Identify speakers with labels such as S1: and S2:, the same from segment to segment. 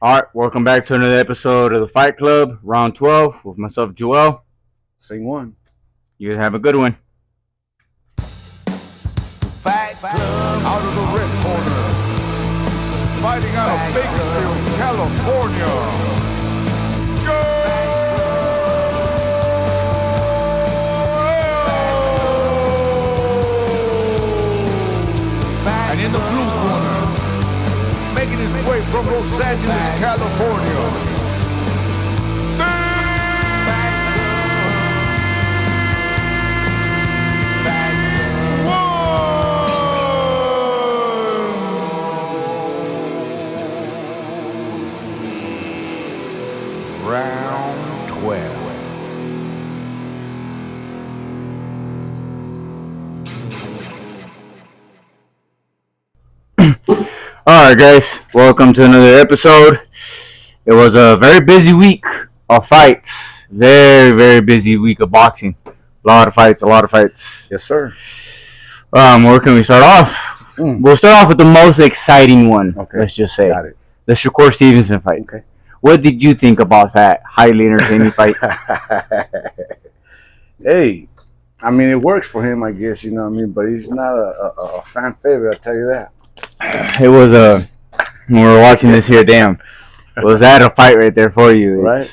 S1: All right, welcome back to another episode of the Fight Club, round 12, with myself, Joel.
S2: Sing one.
S1: You have a good one.
S3: Fight Club out of the red corner. Fighting out of Bakersfield, California. And in the blue corner, making his way from Los Angeles, California. Round 12.
S1: All right, guys, welcome to another episode. It was a very busy week of fights. Very, very busy week of boxing. A lot of fights.
S2: Yes, sir.
S1: Where can we start off? We'll start off with the most exciting one.
S2: Okay.
S1: Let's just say
S2: Got it.
S1: the Shakur Stevenson fight.
S2: Okay.
S1: What did you think about that highly entertaining fight?
S2: Hey, I mean, it works for him, I guess, you know what I mean? But he's not a fan favorite, I'll tell you that.
S1: It was when we were watching this here, damn. Was that a fight right there for you?
S2: Right?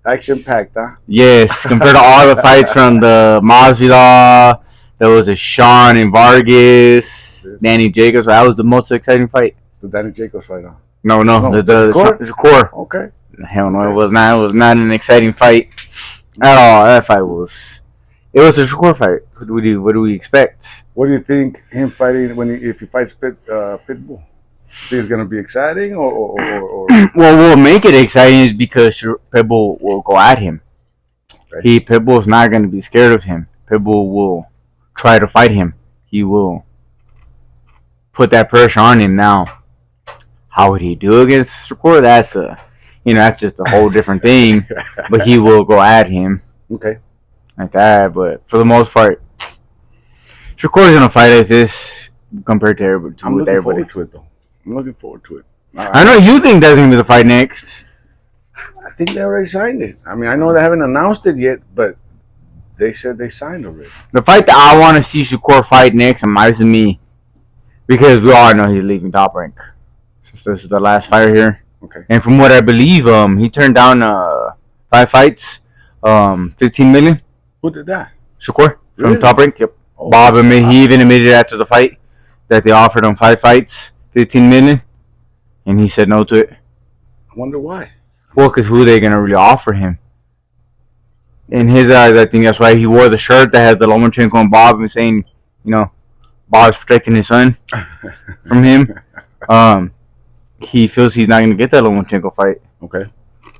S2: Action-packed, huh?
S1: Yes, compared to all the fights from the Masvidal, there was a Sean and Vargas, Danny Jacobs. That was the most exciting fight.
S2: The Danny Jacobs fight, huh?
S1: No, the Shakur.
S2: Okay.
S1: Hell no, it was not. It was not an exciting fight at all. That fight was. It was a Shakur fight. What do we expect?
S2: What do you think him fighting if he fights Pitbull? Think it's gonna be exciting or
S1: Well, what will make it exciting is because Pitbull will go at him.
S2: Okay.
S1: Pitbull's not going to be scared of him. Pitbull will try to fight him. He will put that pressure on him. Now, how would he do against Shakur? That's just a whole different thing. But he will go at him
S2: Okay.
S1: like that. But for the most part, Shakur's gonna fight like this compared to everybody.
S2: I'm looking forward to it, though. I'm looking forward to it.
S1: I know you think that's gonna be the fight next.
S2: I think they already signed it. I mean, I know they haven't announced it yet, but they said they signed already.
S1: The fight that I want to see Shakur fight next reminds me, because we all know he's leaving Top Rank. Since this is the last fight here.
S2: Okay.
S1: And from what I believe, he turned down 5 fights, 15 million.
S2: Who did that?
S1: Shakur from
S2: Really?
S1: Top Rank. Yep.
S2: Oh,
S1: Bob he even admitted after the fight that they offered him 5 fights, 15 million, and he said no to it.
S2: I wonder why.
S1: Well, because who are they gonna really offer him? In his eyes, I think that's why he wore the shirt that has the Lomachenko and Bob and saying, Bob's protecting his son from him. He feels he's not gonna get that Lomachenko fight.
S2: Okay.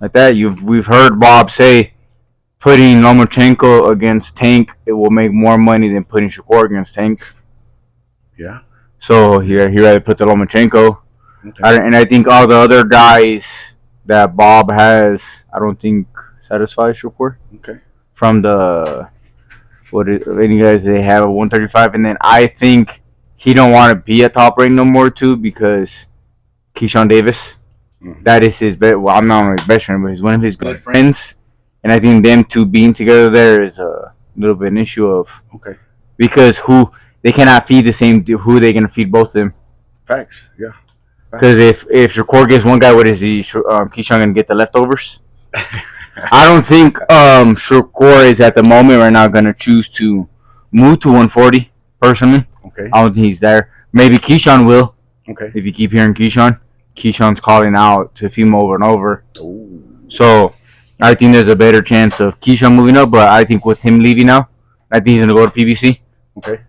S1: Like that, we've heard Bob say putting Lomachenko against Tank, it will make more money than putting Shakur against Tank.
S2: Yeah.
S1: So he rather put the Lomachenko.
S2: Okay.
S1: And I think all the other guys that Bob has, I don't think satisfy Shakur.
S2: Okay.
S1: From the any guys they have a 135, and then I think he don't want to be at Top Rank no more too because Keyshawn Davis, that is his best. Well, I'm not only his best friend, but he's one of his good friends, and I think them two being together there is a little bit an issue of because they cannot feed the same. Who they gonna feed both of them?
S2: Facts. Yeah.
S1: Because if Shakur gets one guy, what is he? Keyshawn gonna get the leftovers? I don't think Shakur is at the moment right now gonna choose to move to 140. Personally,
S2: Okay.
S1: I don't think he's there. Maybe Keyshawn will.
S2: Okay.
S1: If you keep hearing Keyshawn's calling out to feed him over and over.
S2: Ooh.
S1: So I think there's a better chance of Keyshawn moving up. But I think with him leaving now, I think he's gonna go to PBC.
S2: Okay.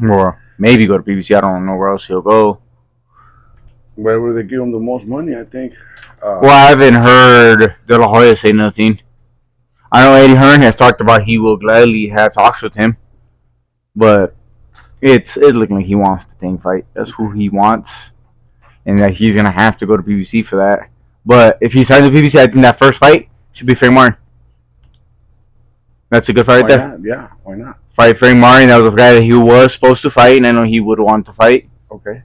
S1: Or maybe go to PBC. I don't know where else he'll go.
S2: Wherever they give him the most money, I think.
S1: Well, I haven't heard De La Hoya say nothing. I know Eddie Hearn has talked about he will gladly have talks with him, but it's looking like he wants the Tank fight. That's who he wants, and that he's gonna have to go to PBC for that. But if he signs the PBC, I think that first fight should be Frank Martin. That's a good fight right there.
S2: Not? Yeah, why not?
S1: Fight Frank Martin. That was a guy that he was supposed to fight, and I know he would want to fight.
S2: Okay.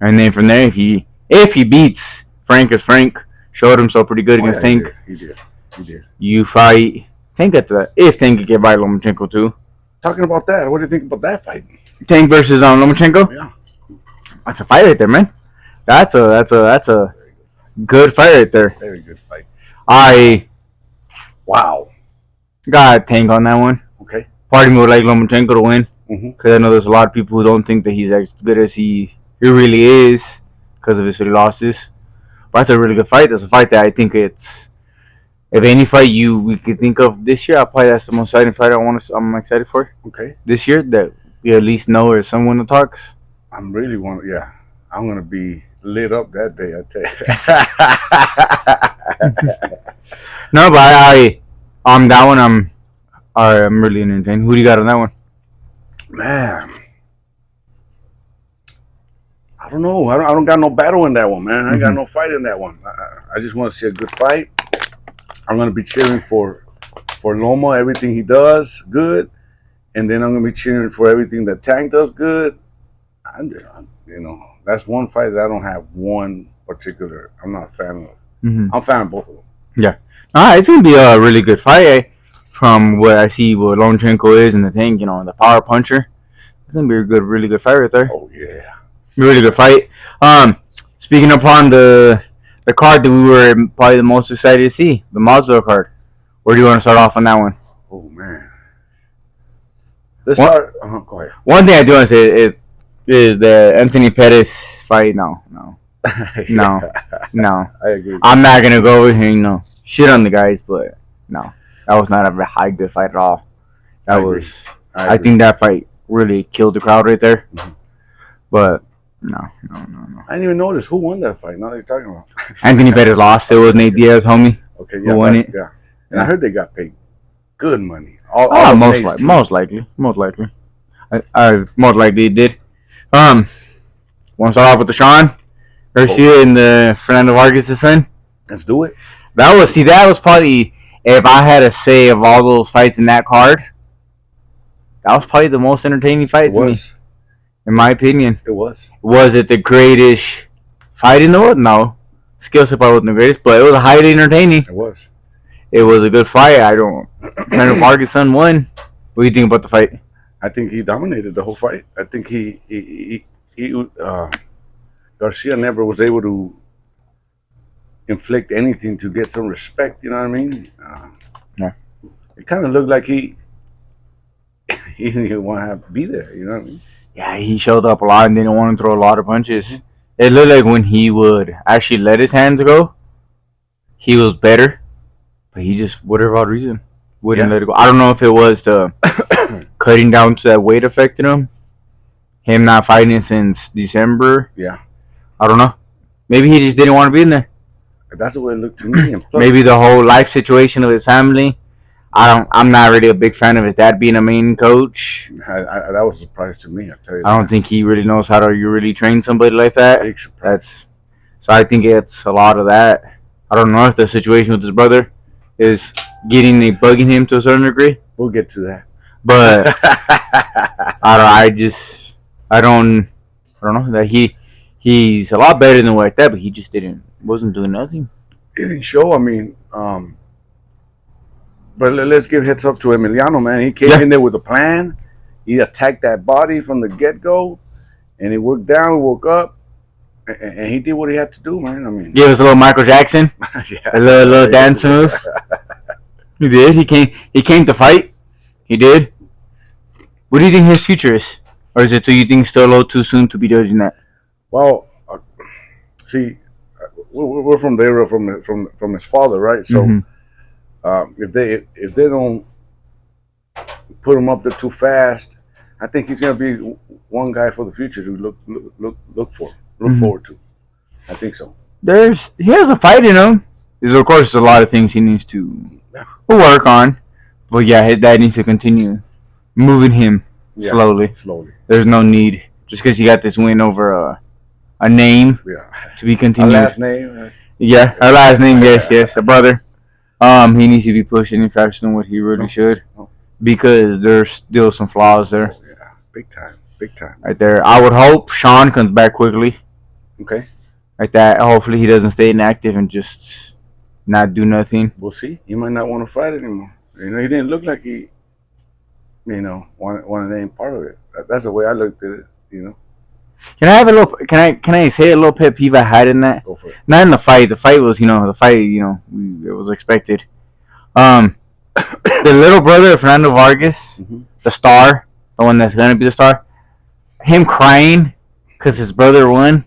S1: And then from there, if he beats Frank as Frank, showed himself pretty good against Tank.
S2: He did.
S1: You fight Tank after that. If Tank could get by Lomachenko too.
S2: Talking about that, what do you think about that fight?
S1: Tank versus Lomachenko?
S2: Yeah.
S1: That's a fight right there, man. That's a good fight right there.
S2: Very good fight.
S1: Wow. Got Tank on that one.
S2: Okay.
S1: Part of me would like Lomachenko to win.
S2: Because
S1: I know there's a lot of people who don't think that he's as good as he really is because of his losses. But that's a really good fight. That's a fight that I think it's... If any fight we could think of this year, that's the most exciting fight I'm excited for.
S2: Okay.
S1: This year, that we at least know there's someone that talks.
S2: I'm going to be lit up that day, I tell you.
S1: No, but on that one, I'm really entertained. Who do you got on that one?
S2: Man, I don't know. I don't got no battle in that one, man. I got no fight in that one. I just want to see a good fight. I'm gonna be cheering for Loma, everything he does good, and then I'm gonna be cheering for everything that Tank does good. That's one fight that I don't have one particular. I'm not a fan of. I'm a fan of both of them.
S1: Yeah. It's gonna be a really good fight. From what I see, what Lomachenko is and the Tank, the power puncher. It's gonna be a really good fight right there.
S2: Oh yeah,
S1: really good fight. Speaking upon the card that we were probably the most excited to see, the Masvidal card. Where do you want to start off on that one?
S2: Oh man, let's start. Go ahead.
S1: One thing I do want to say is the Anthony Pettis fight. No.
S2: I agree.
S1: I'm not gonna go over here, shit on the guys, but no. That was not a high good fight at all. I think that fight really killed the crowd right there. But no.
S2: I didn't even notice who won that fight. Now that you're talking about
S1: Anthony Pettis lost. It was Nate Diaz, homie.
S2: Okay,
S1: who won it?
S2: Yeah, and I heard they got paid good money.
S1: Most likely. I most likely did. Want to start off with the Sean Garcia and the Fernando Vargas' son?
S2: Let's do it.
S1: That was probably, if I had to say of all those fights in that card, that was probably the most entertaining fight to me. In my opinion.
S2: It was. Was
S1: it the greatest fight in the world? No. Skill set probably wasn't the greatest, but it was highly entertaining.
S2: It was.
S1: It was a good fight. Fernando Vargas' son won. What do you think about the fight?
S2: I think he dominated the whole fight. I think Garcia never was able to inflict anything to get some respect. You know what I mean?
S1: Yeah.
S2: It kind of looked like he didn't even want to be there. You know what I mean?
S1: Yeah, he showed up a lot and didn't want to throw a lot of punches. It looked like when he would actually let his hands go, he was better. But he just, whatever odd reason, wouldn't let it go. I don't know if it was the cutting down to that weight affected him. Him not fighting since December.
S2: Yeah.
S1: I don't know. Maybe he just didn't want to be in there.
S2: That's the way it looked to me. And plus,
S1: maybe the whole life situation of his family. I'm not really a big fan of his dad being a main coach.
S2: That was a surprise to me. I tell you.
S1: I don't think he really knows how to really train somebody like that. So I think it's a lot of that. I don't know if the situation with his brother is bugging him to a certain degree.
S2: We'll get to that.
S1: But I don't know that he's a lot better than like that, but he just wasn't doing nothing.
S2: It didn't show. I mean, but let's give heads up to Emiliano, man. He came in there with a plan. He attacked that body from the get-go, and he worked down, woke up, and he did what he had to do, man. I mean,
S1: give us a little Michael Jackson, a little dance move. He did. He came to fight. He did. What do you think his future is, or is it too still a little too soon to be judging that?
S2: Well, see, we're from the era from his father, right? So. If they don't put him up there too fast, I think he's gonna be one guy for the future to look forward to. I think so.
S1: He has a fight in him. There's of course a lot of things he needs to work on, but yeah, that needs to continue moving him slowly. There's no need just because he got this win over a name to be continued.
S2: A last name.
S1: Yeah, a last name. Yes, a brother. He needs to be pushed any faster than what he really should, because there's still some flaws there.
S2: Oh, yeah, big time.
S1: Right there. I would hope Sean comes back quickly.
S2: Okay.
S1: like that. Hopefully, he doesn't stay inactive and just not do nothing.
S2: We'll see. He might not want to fight anymore. He didn't look like he, wanted any part of it. That's the way I looked at it.
S1: Can I have a little? Can I say a little pet peeve I had in that?
S2: Go for it.
S1: Not in the fight. The fight was, it was expected. The little brother of Fernando Vargas, the star, the one that's gonna be the star, him crying because his brother won.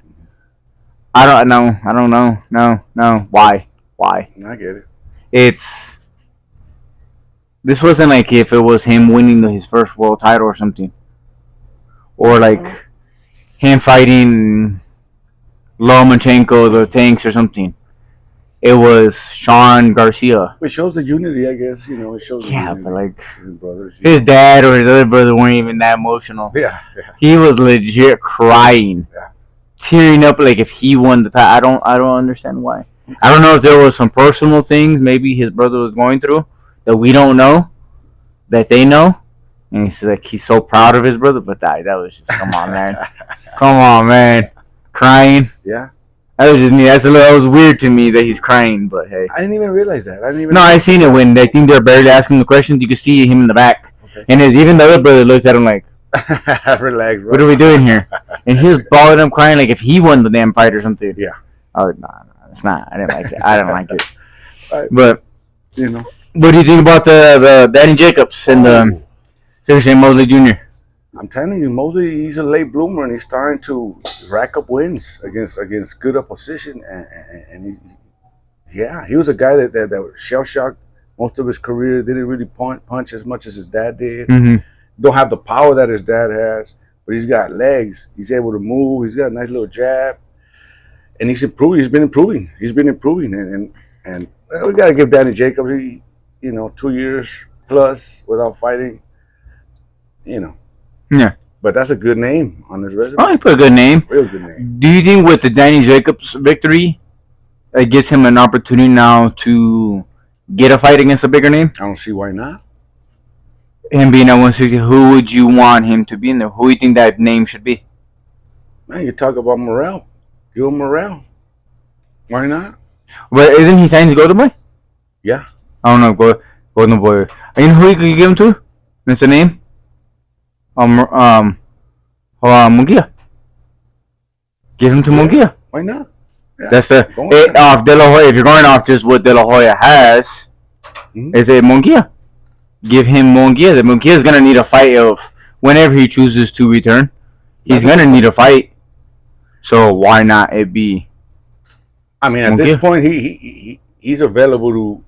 S1: I don't know. No. Why?
S2: I get it.
S1: This wasn't like if it was him winning his first world title or something, or like him fighting Lomachenko, the Tanks or something. It was Sean Garcia.
S2: It shows the unity, I guess. It shows.
S1: Yeah,
S2: the unity
S1: but like
S2: his brothers.
S1: his dad or his other brother weren't even that emotional.
S2: Yeah.
S1: He was legit crying, tearing up like if he won the title. I don't understand why. I don't know if there was some personal things maybe his brother was going through that we don't know, that they know, and he's so proud of his brother. But that was just come on, man, crying.
S2: Yeah.
S1: That was just me. That was weird to me that he's crying. But hey,
S2: I didn't even realize that.
S1: No, I seen it when I think they're barely asking the questions. You could see him in the back, and even the other brother looks at him like,
S2: relax, bro.
S1: What are we doing here? And he was bawling up, crying like if he won the damn fight or something.
S2: Yeah.
S1: Oh no, it's not. I didn't like it. I didn't like it.
S2: Right.
S1: But what do you think about the Danny Jacobs and the Sergey Mosley Jr.?
S2: I'm telling you, Mosley, he's a late bloomer, and he's starting to rack up wins against good opposition. And he was a guy that was shell shocked most of his career. Didn't really punch as much as his dad did.
S1: Mm-hmm.
S2: Don't have the power that his dad has, but he's got legs. He's able to move. He's got a nice little jab, and he's improving. He's been improving, and we got to give Danny Jacobs, 2 years plus without fighting,
S1: Yeah.
S2: But that's a good name on his resume.
S1: Oh, he put a good name.
S2: Real good name.
S1: Do you think with the Danny Jacobs victory, it gives him an opportunity now to get a fight against a bigger name?
S2: I don't see why not.
S1: Him being at 160, who would you want him to be in there? Who do you think that name should be?
S2: Man, you talk about Morrell. Give him Morrell. Why not?
S1: But isn't he signed to Golden Boy?
S2: Yeah.
S1: I don't know, Golden Boy. You know who you could give him to? What's the name? Munguia. Give him to Munguia.
S2: Why not? Yeah.
S1: That's off De La Hoya. If you're going off just what De La Hoya has, is it Munguia? Give him Munguia. The Munguia is gonna need a fight of whenever he chooses to return. He's gonna need a fight. So why not it be?
S2: I mean, at this point, he's available to.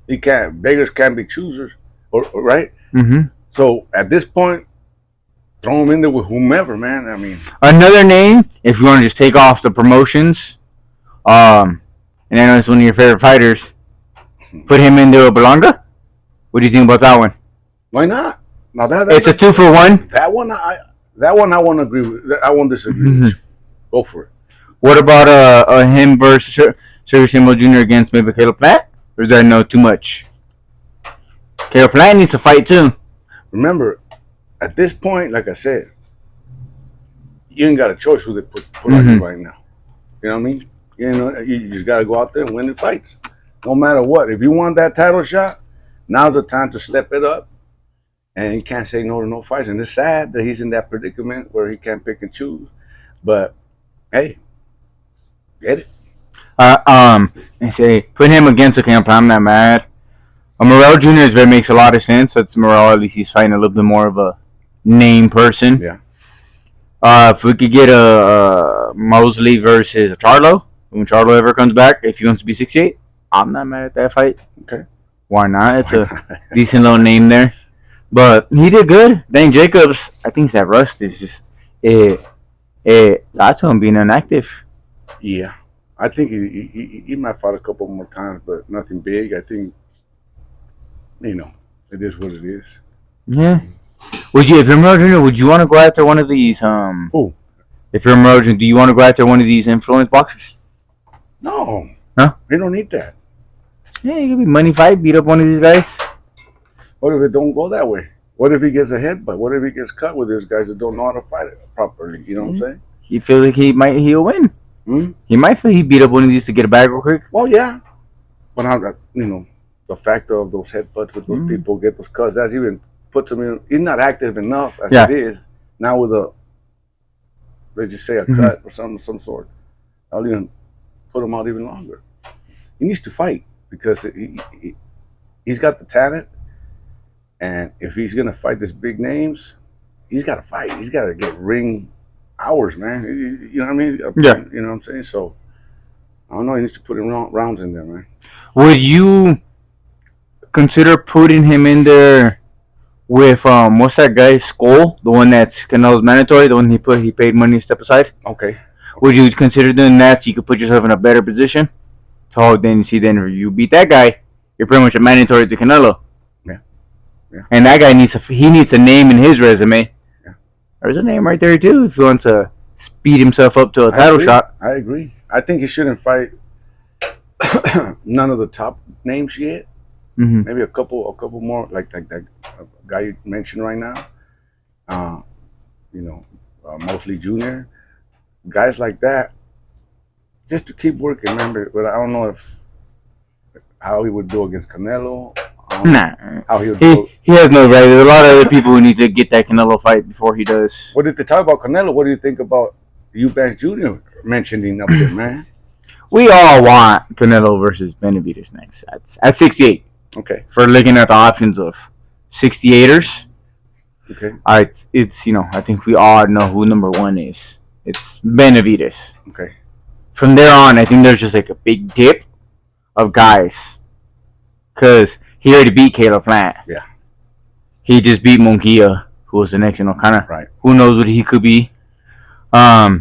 S2: He can't. Beggars can't be choosers, or right?
S1: Mm-hmm.
S2: So at this point, throw him in there with whomever, man. I mean,
S1: another name, if you want to just take off the promotions, and I know it's one of your favorite fighters, put him into a Belonga. What do you think about that one?
S2: Why not? Now
S1: it's a 2-for-1.
S2: That one I won't agree with. I won't disagree with you. Go for it.
S1: What about him versus Sergey Samuel Jr. against maybe Caleb Plant? Or is that no too much? Caleb Plant needs to fight too.
S2: Remember, at this point, like I said, you ain't got a choice who they put on you right now. You know what I mean? You just got to go out there and win the fights. No matter what. If you want that title shot, now's the time to step it up. And you can't say no to no fights. And it's sad that he's in that predicament where he can't pick and choose. But, hey, get it.
S1: I say, put him against a camp. I'm not mad. Morrell Jr. makes a lot of sense. That's Morrell. At least he's fighting a little bit more of a name person.
S2: Yeah.
S1: If we could get a Mosley versus a Charlo, when Charlo ever comes back, if he wants to be 68, I'm not mad at that fight.
S2: Okay.
S1: Why not? It's a decent little name there. But he did good. Danny Jacobs, I think that rust is just that's him being inactive.
S2: Yeah. I think he might fight a couple more times, but nothing big. I think, it is what it is.
S1: Yeah. If you're emerging, would you want to go after one of these?
S2: Who?
S1: If you're emerging, do you want to go after one of these influence boxers?
S2: No.
S1: Huh?
S2: You don't need that.
S1: Yeah, it could be money fight, beat up one of these guys.
S2: What if it don't go that way? What if he gets a headbutt? What if he gets cut with these guys that don't know how to fight it properly? You know what I'm saying?
S1: He feels like he'll win. He might feel he beat up one of these to get a bag real quick.
S2: Well, yeah, but the factor of those headbutts with those people get those cuts. That's even puts him in. He's not active enough as it is now with let's just say a cut or some sort. I'll even put him out even longer. He needs to fight because he's got the talent, and if he's gonna fight these big names, he's got to fight. He's got to get ring hours, man. You know what I mean?
S1: Yeah.
S2: You know what I'm saying? So I don't know. He needs to put in rounds in there, man.
S1: Would you consider putting him in there with what's that guy, Skull, the one that's Canelo's mandatory, the one he paid money to step aside?
S2: Okay.
S1: Would you consider doing that so you could put yourself in a better position? So then if you beat that guy, you're pretty much a mandatory to Canelo.
S2: Yeah.
S1: And that guy needs a name in his resume.
S2: Yeah.
S1: There's a name right there too if he wants to speed himself up to a title shot.
S2: I agree. I think he shouldn't fight none of the top names yet. Maybe a couple more, like that guy you mentioned right now. Mosley Jr. Guys like that, just to keep working. Remember, but I don't know how he would do against Canelo.
S1: Nah,
S2: how he would do.
S1: He has no right. There's a lot of other people who need to get that Canelo fight before he does.
S2: What did they talk about Canelo? What do you think about Eubanks Jr. mentioning up there, man?
S1: We all want Canelo versus Benavidez next at 68.
S2: Okay.
S1: For looking at the options of 68ers.
S2: Okay.
S1: It's I think we all know who number one is. It's Benavidez.
S2: Okay.
S1: From there on, I think there's just like a big dip of guys. Because he already beat Caleb Plant.
S2: Yeah.
S1: He just beat Munguia, who was the next, kind of.
S2: Right.
S1: Who knows what he could be. I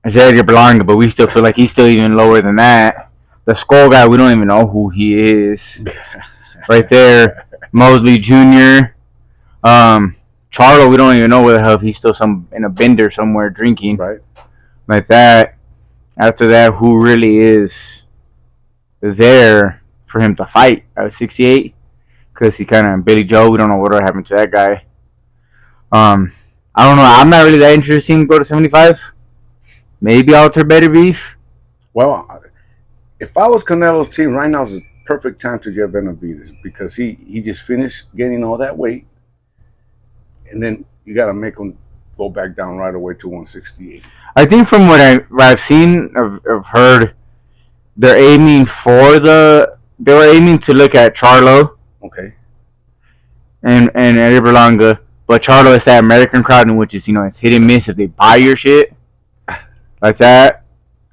S1: said Berlanga, but we still feel like he's still even lower than that. The Skull guy, we don't even know who he is. Right there. Mosley Jr. Charlo, we don't even know whether if he's still in a bender somewhere drinking.
S2: Right.
S1: Like that. After that, who really is there for him to fight at 68? Because he kind of Billy Joe. We don't know what happened to that guy. I don't know. I'm not really that interested in go to 75. Maybe alter better beef.
S2: Well, if I was Canelo's team right now, is the perfect time to get Benavidez because he just finished gaining all that weight, and then you got to make him go back down right away to 168.
S1: I think from what I've seen, I've heard, they're aiming to look at Charlo.
S2: Okay.
S1: And Eddie Berlanga, but Charlo is that American crowd in which is it's hit and miss if they buy your shit like that.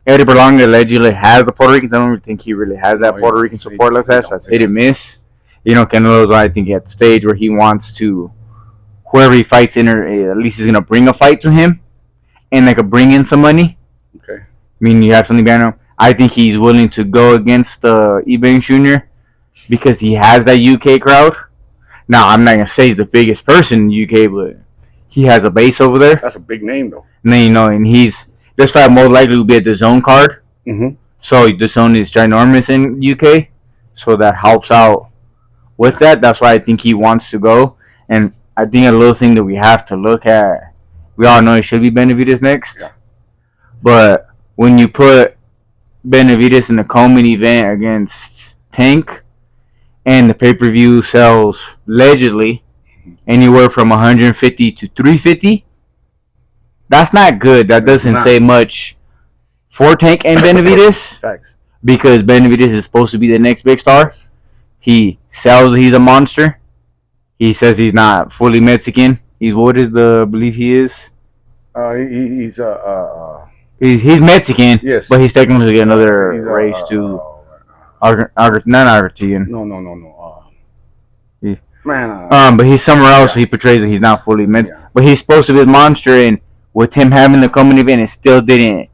S1: Eddie Berlanga allegedly has the Puerto Ricans. I don't think he really has that Puerto Rican support like that. So it's hit and miss. Canelo's I think at the stage where he wants to, whoever he fights in, at least he's gonna bring a fight to him, and bring in some money.
S2: Okay.
S1: I mean, you have something behind him. I think he's willing to go against Eubanks Jr. because he has that UK crowd. Now, I'm not gonna say he's the biggest person in the UK, but he has a base over there.
S2: That's a big name, though.
S1: And then and this fight most likely will be at the Zone card.
S2: Mm-hmm.
S1: So the Zone is ginormous in UK, so that helps out with that. That's why I think he wants to go. And I think a little thing that we have to look at. We all know it should be Benavidez next, but when you put Benavidez in the co-main event against Tank, and the pay-per-view sells allegedly anywhere from 150 to 350. That's not good. That doesn't say much for Tank and Benavidez.
S2: Facts.
S1: Because Benavidez is supposed to be the next big star. He sells he's a monster. He says he's not fully Mexican. What is the belief he is? He's Mexican.
S2: Yes.
S1: But he's technically another race too. Not Argentinian.
S2: No.
S1: Yeah.
S2: Man.
S1: But he's somewhere else, so he portrays that he's not fully Mexican. Yeah. But he's supposed to be a monster, and with him having the coming event, it still didn't.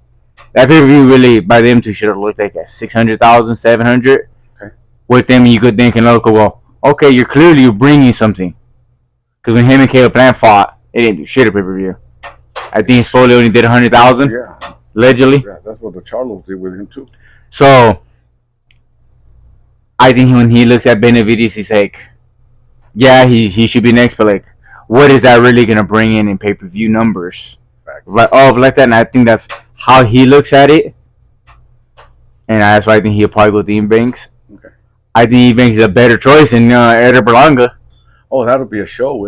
S1: That pay-per-view really, by them two, should have looked like at 600,000, 700.
S2: Okay.
S1: With them, you could think, well, okay, you're bringing something. Because when him and Caleb Plant fought, it didn't do shit at pay-per-view. I think Foley only did 100,000.
S2: Yeah.
S1: Allegedly.
S2: Yeah, that's what the Charlos did with him, too.
S1: So, I think when he looks at Benavidez, he's like, yeah, he should be next, but what is that really going to bring in pay-per-view numbers? Like that, and I think that's how he looks at it, and that's why I think he'll probably go to Eubanks.
S2: Okay.
S1: I think Eubanks is a better choice than Eder Berlanga.
S2: Oh, that'll be a show,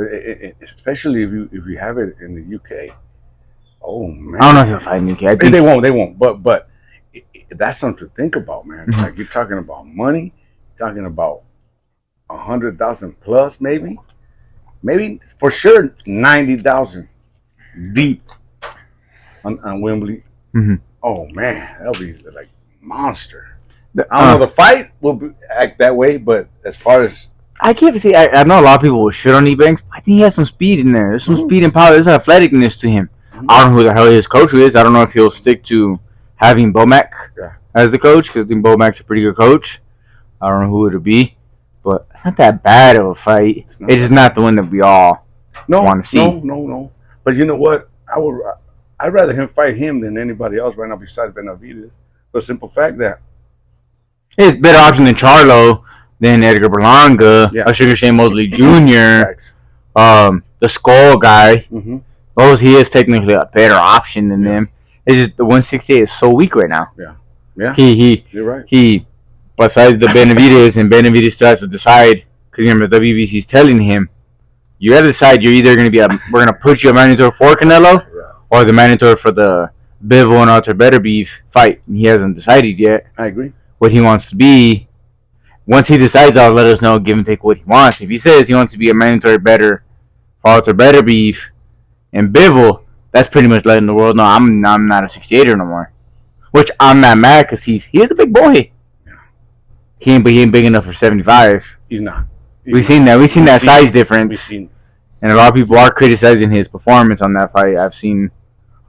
S2: especially if you have it in the UK. Oh man,
S1: I don't know if he'll fight in the UK. I think
S2: they won't. But that's something to think about, man.
S1: Mhm.
S2: Like you're talking about money, talking about 100,000 plus, maybe for sure 90,000 deep on Wembley.
S1: Mhm.
S2: Oh man, that'll be like monster.
S1: The-
S2: I don't know. The fight will act that way, but as far as
S1: I can't see. I know a lot of people will shit on Eubanks. I think he has some speed in there. There's some
S2: Mhm.
S1: speed and power. There's athleticness to him.
S2: Mhm.
S1: I don't know who the hell his coach is. I don't know if he'll stick to having Bomac as the coach, because I think Bomac's a pretty good coach. I don't know who it'll be, but it's not that bad of a fight. It's just not the one that we all want to see.
S2: No. But you know what? I'd rather him fight him than anybody else right now besides Benavidez. For the simple fact that
S1: It's a better option than Charlo, than Edgar Berlanga,
S2: Yeah.
S1: a Sugar Shane Mosley Jr.,
S2: facts.
S1: the Skull guy.
S2: Mm-hmm.
S1: He is technically a better option than them. It's just the 168 is so weak right now.
S2: Yeah.
S1: He
S2: You're right.
S1: besides the Benavidez, and Benavidez still has to decide, because remember WBC is telling him, you got to decide. You're either going to be we're going to put you a mandatory for Canelo, or the mandatory for the Bivol and Alter Better Beef fight. And he hasn't decided yet
S2: I agree.
S1: what he wants to be. Once he decides, I'll let us know, give and take what he wants. If he says he wants to be a mandatory better for Alter Better Beef and Bivol, that's pretty much letting the world know I'm not a 68er no more. Which I'm not mad, because he is a big boy.
S2: Yeah.
S1: He ain't big enough for 75.
S2: He's not.
S1: We've seen that size difference.
S2: We've seen.
S1: And a lot of people are criticizing his performance on that fight. I've seen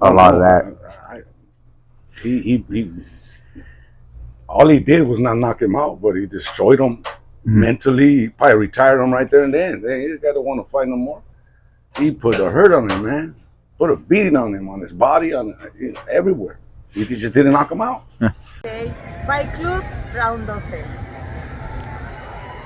S1: a lot of that.
S2: He all he did was not knock him out, but he destroyed him mentally. He probably retired him right there and then. He got to want to fight no more. He put a hurt on him, man. Put a beating on him, on his body, everywhere. He just didn't knock him out.
S4: Okay. Fight Club, round 12.